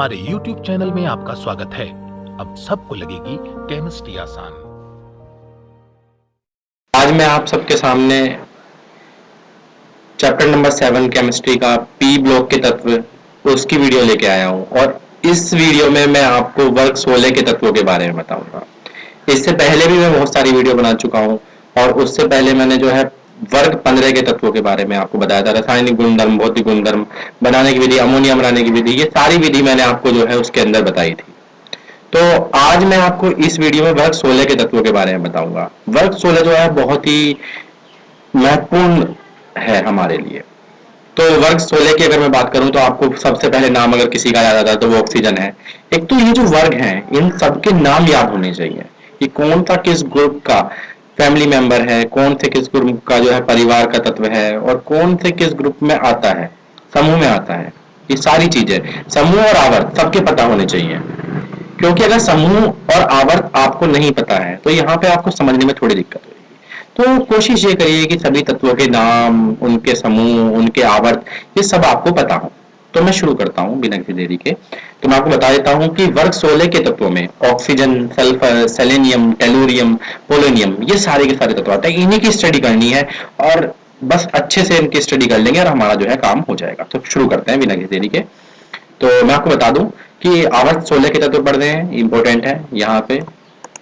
हमारे YouTube channel में आपका स्वागत है। अब सबको लगेगी केमिस्ट्री आसान। आज मैं आप सबके सामने चैप्टर नंबर 7 केमिस्ट्री का पी ब्लॉक के तत्व उसकी वीडियो लेके आया हूँ और इस वीडियो में मैं आपको वर्ग 16 के तत्वों के बारे में बताऊंगा। इससे पहले भी मैं बहुत सारी वीडियो बना चुका हूँ और उससे पहले मैंने जो है वर्ग 15 के तत्वों के बारे में आपको बताया था। रासायनिक गुणधर्म, भौतिक गुणधर्म, बनाने की विधि, अमोनिया बनाने की विधि, ये सारी विधि मैंने आपको जो है उसके अंदर बताई थी। तो आज मैं आपको इस वीडियो में वर्ग 16 के तत्वों के बारे में बताऊंगा। वर्ग 16 जो है बहुत ही महत्वपूर्ण है हमारे लिए। तो वर्ग 16 की अगर मैं बात करूं तो आपको सबसे पहले नाम अगर किसी का याद आता है तो वो ऑक्सीजन है। एक तो ये जो वर्ग हैं इन सबके नाम याद होने चाहिए कि कौन सा किस ग्रुप का फैमिली मेंबर है, कौन से किस ग्रुप का जो है परिवार का तत्व है और कौन से किस ग्रुप में आता है, समूह में आता है। ये सारी चीजें समूह और आवर्त सबके पता होने चाहिए, क्योंकि अगर समूह और आवर्त आपको नहीं पता है तो यहाँ पे आपको समझने में थोड़ी दिक्कत होगी। तो कोशिश ये करिए कि सभी तत्वों के नाम, उनके समूह, उनके आवर्त ये सब आपको पता हो। तो मैं शुरू करता हूँ बिना किसी देरी के। तो मैं आपको बता देता हूँ कि वर्ग 16 के तत्वों में oxygen, sulphur, selenium, tellurium, polonium ये सारे के सारे तत्व आते हैं। इन्हीं की स्टडी करनी है और बस अच्छे से इनकी स्टडी कर लेंगे और हमारा जो है काम हो जाएगा। तो शुरू करते हैं बिना किसी देरी के। तो मैं आपको बता दूं कि आवर्त 16 के तत्व पढ़ने हैं, इंपॉर्टेंट है। यहाँ पे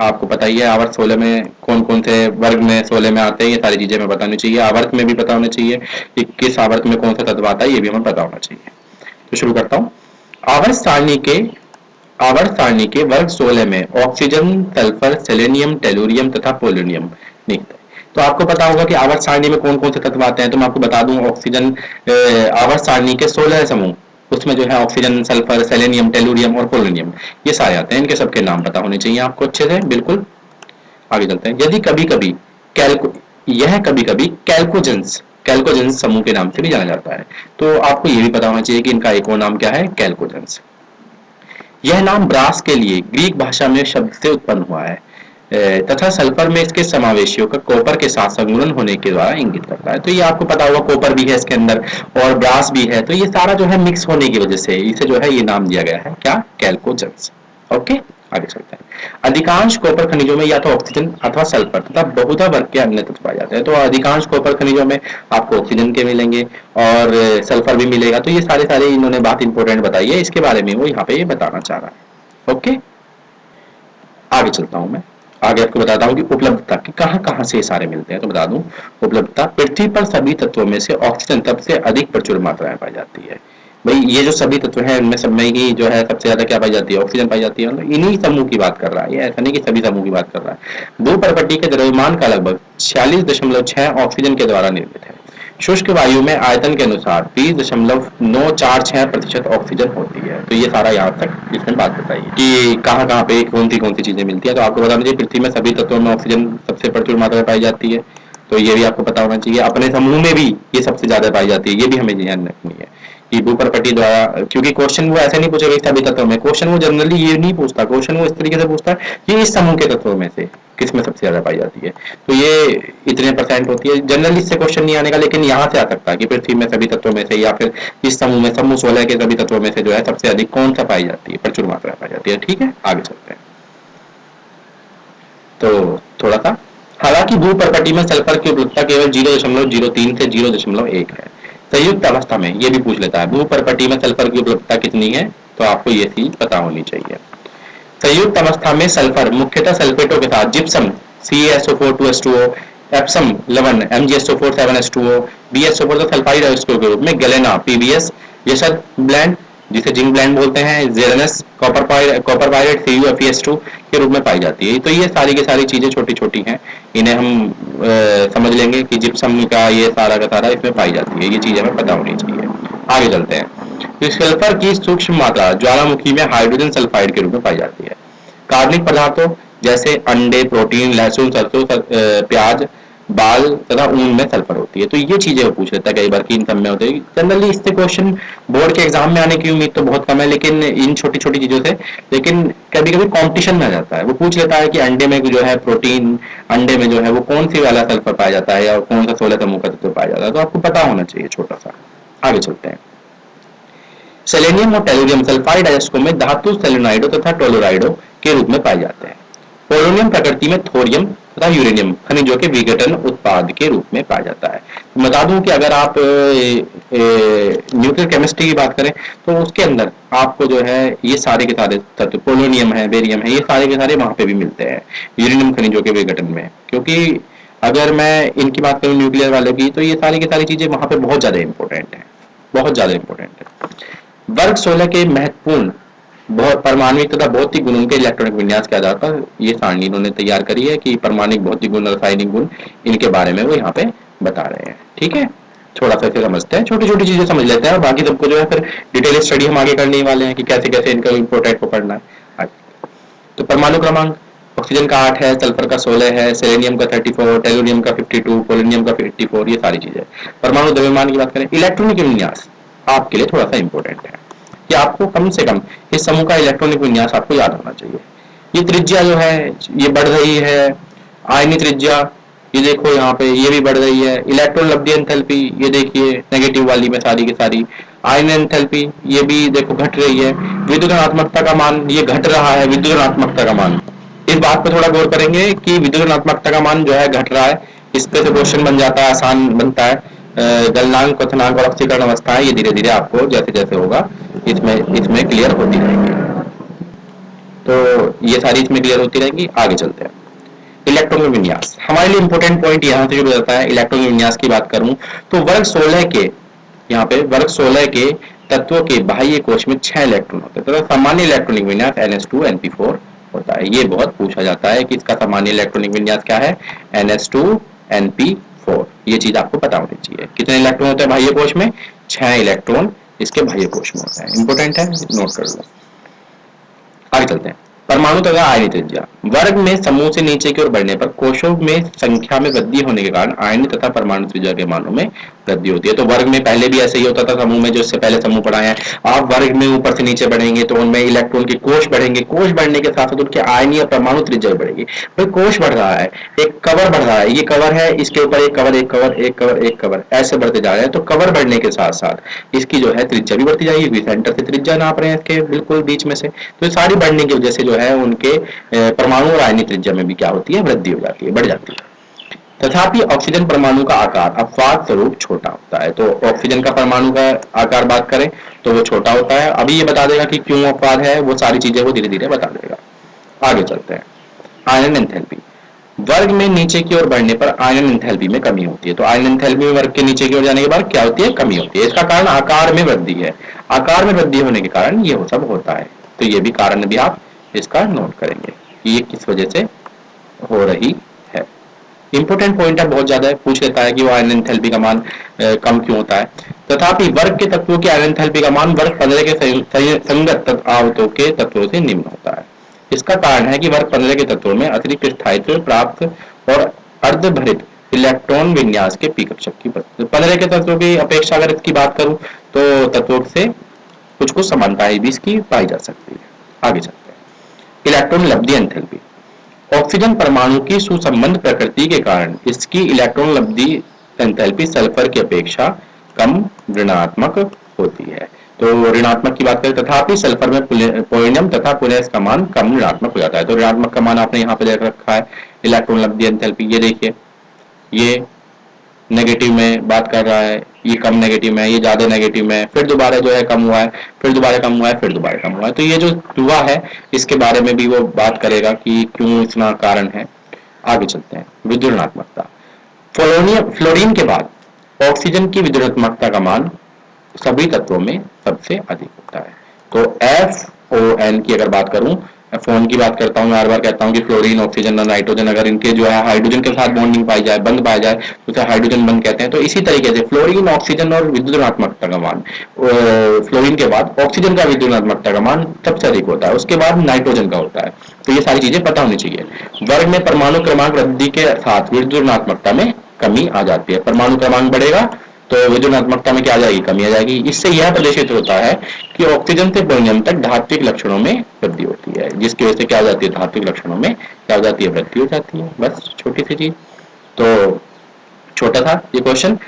आपको पता ही है आवर्त 16 में कौन कौन से वर्ग में 16 में आते हैं, ये सारी चीजें हमें पता होनी चाहिए। आवर्त में भी पता होना चाहिए कि किस आवर्त में कौन सा तत्व आता है, ये भी हमें पता होना चाहिए। तो शुरू करता हूँ। आवर्त सारणी के वर्ग 16 में ऑक्सीजन, सल्फर, सेलेनियम, टेलुरियम तथा पोलोनियम निहित है। तो आपको पता होगा कि आवर्त सारणी में कौन कौन से तत्व आते हैं। तो मैं आपको बता दूं ऑक्सीजन आवर्त सारणी के 16 समूह, उसमें जो है ऑक्सीजन, सल्फर, सेलेनियम, टेलुरियम और पोलोनियम ये सारे आते हैं। इनके सबके नाम पता होने चाहिए आपको अच्छे से। बिल्कुल आगे चलते हैं। यदि कभी कभी कैल्कोजेंस समूह के नाम से भी जाना जाता है। तो आपको ये भी पता होना चाहिए कि इनका एक और नाम क्या है, कैल्कोजेंस। यह नाम ब्रास के लिए ग्रीक भाषा में शब्द से उत्पन्न हुआ है तथा सल्फर में इसके समावेशियों का कॉपर के साथ संगुणन होने के द्वारा इंगित करता है। तो ये आपको पता होगा कॉपर भी है इसके अंदर और ब्रास भी है, तो ये सारा जो है मिक्स होने की वजह से इसे जो है ये नाम दिया गया है क्या, कैल्कोजेंस। ओके आगे चलते हैं। अधिकांश कॉपर खनिजों में या तो ऑक्सीजन अथवा सल्फर तथा बहुधा वर्ग के अन्य तत्व पाए जाते हैं। तो अधिकांश कॉपर खनिजों में आपको ऑक्सीजन के मिलेंगे और सल्फर भी मिलेगा। तो ये सारे इन्होंने बात इंपॉर्टेंट बताई है, इसके बारे में वो यहाँ पे ये बताना चाह रहा है। ओके आगे चलता हूं मैं। आगे आपको बताता हूं कि उपलब्धता की कहां से ये सारे मिलते हैं। तो बता दूं उपलब्धता, पृथ्वी पर सभी तत्वों में से ऑक्सीजन सबसे अधिक प्रचुर मात्रा में पाई जाती है। भाई ये जो सभी तत्व हैं इनमें सब में ही जो है सबसे ज्यादा क्या पाई जाती है, ऑक्सीजन पाई जाती है। मतलब इन्हीं समूह की बात कर रहा है, ये ऐसा नहीं कि सभी समूह की बात कर रहा है। भूपर्पट्टी के द्रव्यमान का लगभग 46.6 ऑक्सीजन के द्वारा निर्मित है। शुष्क वायु में आयतन के अनुसार 20.946% ऑक्सीजन होती है। तो ये सारा यहाँ तक इसमें बात बताई कि कहाँ पे कौन सी चीजें मिलती है। तो आपको बता दीजिए पृथ्वी में सभी तत्वों में ऑक्सीजन सबसे प्रचुर मात्रा में पाई जाती है। तो ये भी आपको पता होना चाहिए। अपने समूह में भी ये सबसे ज्यादा पाई जाती है, ये भी हमें ध्यान रखनी है कि भूपर्पट्टी द्वारा, क्योंकि क्वेश्चन वो ऐसे नहीं पूछेगा सभी तत्वों में, क्वेश्चन वो जनरली ये नहीं पूछता, क्वेश्चन वो इस तरीके से पूछता है कि इस समूह के तत्वों में से किसमें सबसे ज्यादा पाई जाती है। तो ये इतने परसेंट होती है, जनरली इससे क्वेश्चन नहीं आने का, लेकिन यहाँ से आ सकता है कि पृथ्वी में सभी तत्वों में से या फिर इस समूह में, समूह 16 के सभी तत्वों में से जो है सबसे अधिक कौन सा पाई जाती है, प्रचुर मात्रा में पाई जाती है। ठीक है आगे चलते हैं। तो थोड़ा सा, हालांकि भूपर्पट्टी में सल्फर की उपलब्धता केवल 0.03 से 0.1 है। संयुक्त अवस्था में ये भी पूछ लेता है भूपर्पट्टी में सल्फर की उपलब्धता कितनी है, तो आपको ये चीज पता होनी चाहिए। संयुक्त अवस्था में सल्फर मुख्यतः सल्फेटों के साथ जिप्सम CaSO4 एप्सम लवण MgSO4 7H2O, BSO4 sulphide iodine के रूप में गलेना PbS, यशद ब्लेंड जिसे जिंक ब्लेंड बोलते हैं, जेरनस कॉपर पायरेट CuFeS2 के रूप में पाई जाती है। तो ये सारी की सारी चीजें छोटी छोटी हैं, इन्हें हम समझ लेंगे कि जिप्सम का ये सारा का सारा इसमें पाई जाती है, ये चीज हमें पता होनी चाहिए। आगे चलते हैं। सल्फर की सूक्ष्म मात्रा ज्वालामुखी में हाइड्रोजन सल्फाइड के रूप में पाई जाती है। कार्बनिक पदार्थों जैसे अंडे, प्रोटीन, लहसुन, सरसों, प्याज, बाल तथा ऊन में सल्फर होती है। तो ये चीजें वो पूछ लेता है कई बार कि इन सब में होते हैं। जनरली इससे क्वेश्चन बोर्ड के एग्जाम में आने की उम्मीद तो बहुत कम है, लेकिन इन छोटी छोटी चीजों से, लेकिन कभी कभी कॉम्पिटिशन में आ जाता है। वो पूछ लेता है कि अंडे में जो है प्रोटीन, अंडे में जो है वो कौन सी वाला सल्फर पाया जाता है या कौन सा 16 समूह का तत्व पाया जाता है। तो आपको पता होना चाहिए छोटा सा। आगे चलते हैं। सेलेनियम और टेलुरियम सल्फाइड अयस्कों में धातु सेलेनाइडो तथा टोलोराइडो के रूप में पाए जाते हैं। पोलोनियम प्रकृति में थोरियम तथा यूरेनियम खनिजों के विघटन उत्पाद के रूप में पाया जाता है। बता दूं कि अगर आप न्यूक्लियर केमिस्ट्री की बात करें तो उसके अंदर आपको जो है ये सारे के सारे तत्व, पोलोनियम है, बेरियम है, ये सारे के सारे वहां पे भी मिलते हैं यूरेनियम खनिजों के विघटन में। क्योंकि अगर मैं इनकी बात करूं न्यूक्लियर वालों की, तो ये सारी की सारी चीजें वहां पे बहुत ज्यादा इंपॉर्टेंट है, बहुत ज्यादा इंपॉर्टेंट है। वर्ग 16 के महत्वपूर्ण बहुत परमाणविक तथा भौतिक गुणों के इलेक्ट्रॉनिक विन्यास के आधार पर ये सारणी इन्होंने तैयार करी है कि परमाणविक भौतिक गुण, रासायनिक गुण, इनके बारे में वो यहाँ पे बता रहे हैं। ठीक है, थोड़ा सा इसे समझते हैं, छोटी छोटी चीजें समझ लेते हैं और बाकी सबको जो है फिर डिटेल स्टडी हम आगे करने वाले हैं कि कैसे कैसे इनका इंपोर्टेंट को पढ़ना है। तो परमाणु क्रमांक ऑक्सीजन का 8 है, सल्फर का 16 है, सेलेनियम का 34, टेलुरियम का 52, पोलोनियम का 84, ये सारी चीजें। परमाणु द्रव्यमान की बात करें, इलेक्ट्रॉनिक विन्यास आपके लिए थोड़ा सा इंपॉर्टेंट है कि आपको कम से कम इस समूह का इलेक्ट्रॉनिक विन्यास आपको याद होना चाहिए। ये त्रिज्या जो है ये बढ़ रही है, आयनी त्रिज्या ये देखो यहाँ पे ये भी बढ़ रही है। इलेक्ट्रॉन लब्धि एंथैल्पी ये देखिए नेगेटिव वाली में सारी की सारी। आयन एंथैल्पी ये भी देखो घट रही है। विद्युत ऋणात्मकता का मान ये घट रहा है, विद्युत ऋणात्मकता का मान। इस बात पर थोड़ा गौर करेंगे कि विद्युत ऋणात्मकता का मान जो है घट रहा है, इस पे से क्वेश्चन बन जाता है, आसान बनता है। गलनांक, क्वथनांक और ऑक्सीकरण अवस्थाएं ये धीरे धीरे आपको जैसे जैसे होगा इसमें क्लियर होती रहेंगी। तो ये सारी इसमें क्लियर होती रहेंगी। आगे चलते हैं। इलेक्ट्रॉन विन्यास हमारे लिए इंपॉर्टेंट पॉइंट यहाँ से शुरू होता है। इलेक्ट्रॉन विन्यास की बात करूं तो वर्ग 16 के यहाँ पे वर्ग 16 के तत्वों के बाह्य कोश में 6 इलेक्ट्रॉन होते हैं। तो सामान्य इलेक्ट्रॉनिक विन्यास NH2 NP4 होता है। ये बहुत पूछा जाता है कि इसका सामान्य इलेक्ट्रॉनिक विन्यास क्या है, NH2 NP4। ये चीज आपको पता होनी चाहिए। कितने इलेक्ट्रॉन होते हैं बाह्य कोश में, 6 इलेक्ट्रॉन इसके बाह्य कोश में होता है। इंपॉर्टेंट है, नोट कर लो। आगे चलते हैं। परमाणु तथा आयनी त्रिज्या वर्ग में समूह से नीचे की ओर बढ़ने पर कोशों में संख्या में वृद्धि होने के कारण आयनी तथा परमाणु त्रिज्या के मानों में वृद्धि होती है। तो वर्ग में पहले भी ऐसे ही होता था, समूह में जो इससे पहले समूह पढ़ाए हैं। आप वर्ग में ऊपर से नीचे बढ़ेंगे तो उनमें इलेक्ट्रॉन के कोश बढ़ेंगे, कोश बढ़ने के साथ साथ उनके आयनी और परमाणु त्रिज्या बढ़ेगी। भाई कोश बढ़ रहा है, एक कवर बढ़ रहा है, ये कवर है, इसके ऊपर एक कवर, एक कवर, एक कवर, एक कवर, ऐसे बढ़ते जा रहे हैं। तो कवर बढ़ने के साथ साथ इसकी जो है त्रिज्या भी बढ़ती जाएगी। सेंटर से त्रिज्या नाप रहे हैं इसके बिल्कुल बीच में से, तो सारी बढ़ने की वजह से जो है उनके परमाणु और आयनी त्रिज्या में भी क्या होती है, वृद्धि हो जाती है, बढ़ जाती है। तथापि ऑक्सीजन परमाणु का आकार अपवाद स्वरूप छोटा होता है। तो ऑक्सीजन का परमाणु का आकार बात करें तो वो छोटा होता है। अभी ये बता देगा कि क्यों अपवाद है, वो सारी चीजें वो धीरे धीरे बता देगा। आगे चलते हैं। आयन एंथैल्पी वर्ग में नीचे की ओर बढ़ने पर आयन एंथैल्पी में कमी होती है। तो आयन एंथैल्पी में वर्ग के नीचे की ओर जाने के बाद क्या होती है, कमी होती है। इसका कारण आकार में वृद्धि है। आकार में वृद्धि होने के कारण ये सब होता है। तो ये भी कारण भी आप इसका नोट करेंगे कि ये किस वजह से हो रही है। इंपोर्टेंट पॉइंट है, बहुत ज्यादा है, पूछ लेता है कि वो आयन एंथैल्पी का मान कम क्यों होता है। तथापि वर्ग के तत्वों के आयन एंथैल्पी का मान वर्ग 15 के संगत आवतों के तत्वों से निम्न होता है। इसका कारण है कि वर्ग 15 के तत्वों में अतिरिक्त स्थायित्व प्राप्त और अर्धभरित इलेक्ट्रॉन विन्यास के पी कक्षक की 15 के तत्वों की अपेक्षा अगर इसकी बात करूं तो तत्वों से कुछ कुछ समानता भी इसकी पाई जा सकती है। आगे चलते हैं। इलेक्ट्रॉन लब्धि एंथैल्पी ऑक्सीजन परमाणु की सुसंबद्ध प्रकृति के कारण इसकी इलेक्ट्रॉन लब्धि एंथैल्पी सल्फर की अपेक्षा कम ऋणात्मक होती है। तो ऋणात्मक की बात करें, तथापि सल्फर में पोलोनियम तथा पुनः का मान कम ऋणात्मक हो जाता है। तो ऋणात्मक का मान आपने यहाँ पे देख रखा है। इलेक्ट्रॉन लब्धि एंथैल्पी ये देखिए, ये नेगेटिव में बात कर रहा है, ये कम नेगेटिव में, ये ज्यादा नेगेटिव में, फिर दोबारा जो है कम हुआ है, फिर दोबारा कम हुआ है, फिर दोबारा कम हुआ है। तो ये जो हुआ है इसके बारे में भी वो बात करेगा कि क्यों इतना कारण है। आगे चलते हैं। विद्युत ऋणात्मकता फ्लोरीन के बाद ऑक्सीजन की विद्युत ऋणात्मकता का मान सभी तत्वों में सबसे अधिक होता है। तो FON की अगर बात करूं, FON की बात करता हूं, मैं हर बार कहता हूं कि फ्लोरीन, ऑक्सीजन और नाइट्रोजन अगर इनके जो है हाइड्रोजन के साथ बॉन्डिंग पाई जाए, बंध पाया जाए तो उसे हाइड्रोजन बंध कहते हैं। तो इसी तरीके से फ्लोरीन, ऑक्सीजन और विद्युत ऋणात्मकता का मान फ्लोरीन के बाद ऑक्सीजन का विद्युत ऋणात्मकता का मान सबसे अधिक होता है, उसके बाद नाइट्रोजन का होता है। तो ये सारी चीजें पता होनी चाहिए। वर्ग में परमाणु क्रमांक वृद्धि के साथ विद्युत ऋणात्मकता में कमी आ जाती है। परमाणु क्रमांक बढ़ेगा तो विद्युत ऋणात्मकता में क्या आ जाएगी, कमी आ जाएगी। इससे यह प्रदर्शित होता है कि ऑक्सीजन से पोलोनियम तक धात्विक लक्षणों में वृद्धि होती है, जिसकी वजह से क्या हो जाती है, धात्विक लक्षणों में क्या हो जाती है, वृद्धि हो जाती है। बस छोटी सी चीज, तो छोटा था ये क्वेश्चन।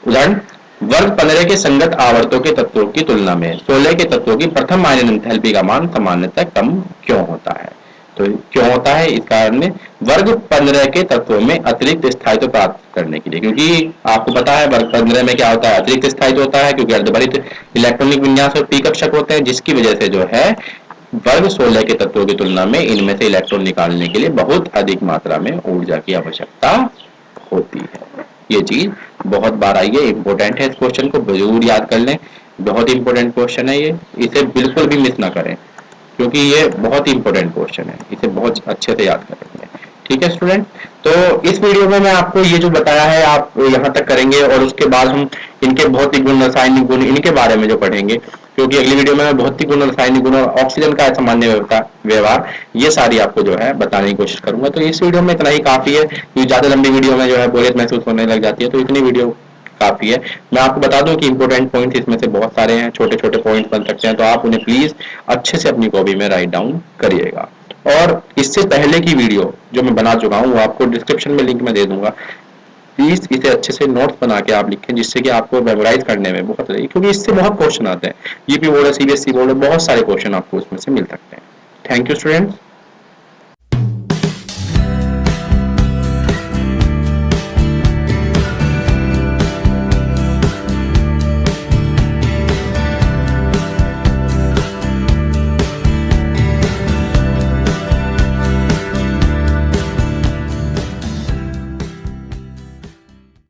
उदाहरण, वर्ग 15 के संगत आवर्तों के तत्वों की तुलना में 16 के तत्वों की प्रथम आयनन एंथैल्पी का मान सामान्यतः कम क्यों होता है? तो क्यों होता है? इस कारण में वर्ग 15 के तत्वों में अतिरिक्त स्थायित्व प्राप्त करने के लिए, क्योंकि आपको पता है वर्ग 15 में क्या होता है, अतिरिक्त स्थायित्व होता है, क्योंकि अर्धभरित इलेक्ट्रॉनिक विन्यास और पी कक्षक होते हैं, जिसकी वजह से जो है वर्ग 16 के तत्वों की तुलना में इनमें से इलेक्ट्रॉन निकालने के लिए बहुत अधिक मात्रा में ऊर्जा की आवश्यकता होती है। ये चीज बहुत बार आई है, इंपॉर्टेंट है, इस क्वेश्चन को जरूर याद कर लें, बहुत इंपॉर्टेंट क्वेश्चन है ये, इसे बिल्कुल भी मिस ना करें, क्योंकि ये बहुत इंपॉर्टेंट क्वेश्चन है, इसे बहुत अच्छे से याद करेंगे। ठीक है स्टूडेंट, तो इस वीडियो में मैं आपको ये जो बताया है आप यहाँ तक करेंगे, और उसके बाद हम इनके भौतिक गुण, रासायनिक गुण, इनके बारे में जो पढ़ेंगे, क्योंकि अगली वीडियो में मैं भौतिक गुण, रासायनिक गुण और ऑक्सीजन का सामान्य व्यवहार ये सारी आपको जो है बताने की कोशिश करूंगा। तो इस वीडियो में इतना ही काफी है, क्योंकि ज्यादा लंबी वीडियो में जो है बोरियत महसूस होने लग जाती है, तो इतनी वीडियो काफी है। मैं आपको बता दूं कि इंपॉर्टेंट पॉइंट इसमें से बहुत सारे हैं, छोटे छोटे पॉइंट बन सकते हैं, तो आप उन्हें प्लीज अच्छे से अपनी कॉपी में राइट डाउन करिएगा। और इससे पहले की वीडियो जो मैं बना चुका हूँ वो आपको डिस्क्रिप्शन में लिंक में दे दूंगा, प्लीज इसे अच्छे से नोट्स बना के आप लिखें, जिससे कि आपको मेमोराइज करने में बहुत रही, क्योंकि इससे बहुत क्वेश्चन आते हैं, यूपी बोर्ड है, सीबीएसई बोर्ड है, बहुत सारे क्वेश्चन आपको उसमें से मिल सकते हैं। Thank you students.